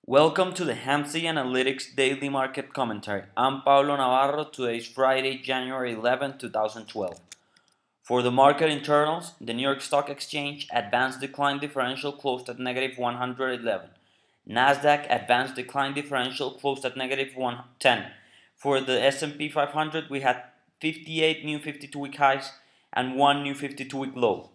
Welcome to the Hamsi Analytics Daily Market Commentary. I'm Pablo Navarro. Today is Friday, January 11, 2012. For the market internals, the New York Stock Exchange advanced decline differential closed at negative 111. Nasdaq advanced decline differential closed at negative 110. For the S&P 500, we had 58 new 52-week highs and 1 new 52-week low.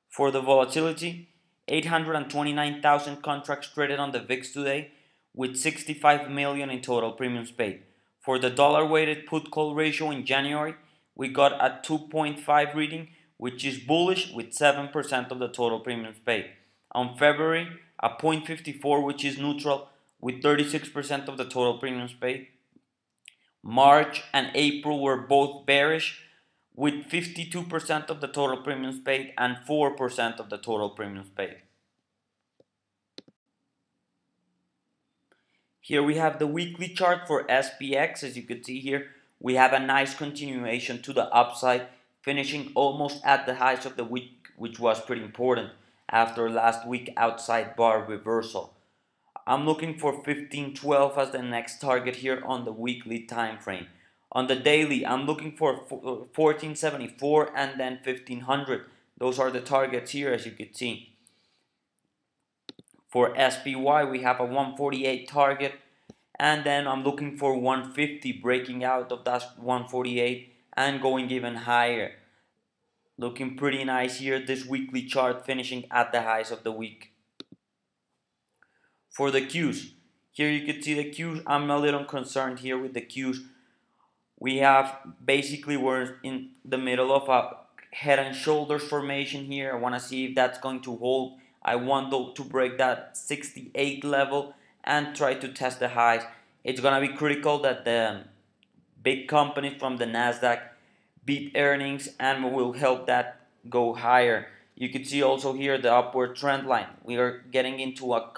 For the volatility, 829,000 contracts traded on the VIX today, with 65 million in total premiums paid. For the dollar-weighted put-call ratio in January, we got a 2.5 reading, which is bullish with 7% of the total premiums paid. On February, a 0.54, which is neutral with 36% of the total premiums paid. March and April were both bearish with 52% of the total premiums paid and 4% of the total premiums paid. Here we have the weekly chart for SPX. As you can see here, we have a nice continuation to the upside, finishing almost at the highs of the week, which was pretty important after last week outside bar reversal. I'm looking for 1512 as the next target here on the weekly time frame. On the daily, I'm looking for 1474 and then 1500. Those are the targets here, as you can see. For SPY, we have a 148 target, and then I'm looking for 150, breaking out of that 148 and going even higher. Looking pretty nice here, this weekly chart finishing at the highs of the week. For the Qs, here you can see the Qs. I'm a little concerned here with the Qs. We have basically, we're in the middle of a head and shoulders formation here. I want to see if that's going to hold. I want to break that 68 level and try to test the highs. It's going to be critical that the big companies from the Nasdaq beat earnings and will help that go higher. You can see also here the upward trend line. We are getting into a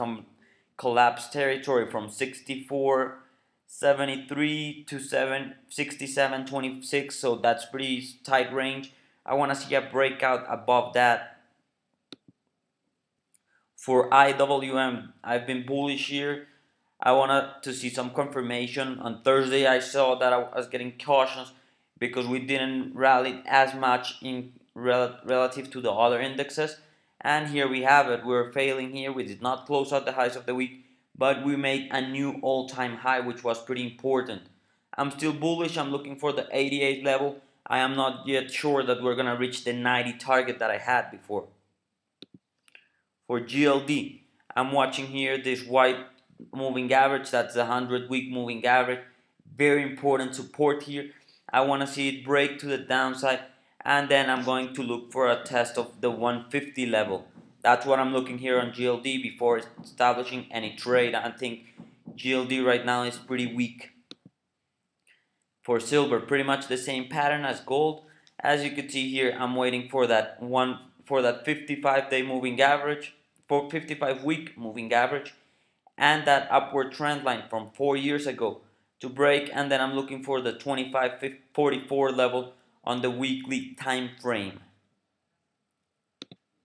collapse territory from 64.73 to 67.26, so that's pretty tight range. I want to see a breakout above that. For IWM, I've been bullish here. I wanted to see some confirmation. On Thursday, I saw that I was getting cautious because we didn't rally as much in relative to the other indexes. And here we have it. We're failing here. We did not close out the highs of the week, but we made a new all-time high, which was pretty important. I'm still bullish. I'm looking for the 88 level. I am not yet sure that we're going to reach the 90 target that I had before. For GLD, I'm watching here this white moving average. That's the 100-week moving average. Very important support here. I want to see it break to the downside, and then I'm going to look for a test of the 150 level. That's what I'm looking here on GLD before establishing any trade. I think GLD right now is pretty weak. For silver, pretty much the same pattern as gold. As you can see here, I'm waiting for that 55-day moving average, for 55-week moving average, and that upward trend line from 4 years ago to break, and then I'm looking for the 25.44 level on the weekly time frame.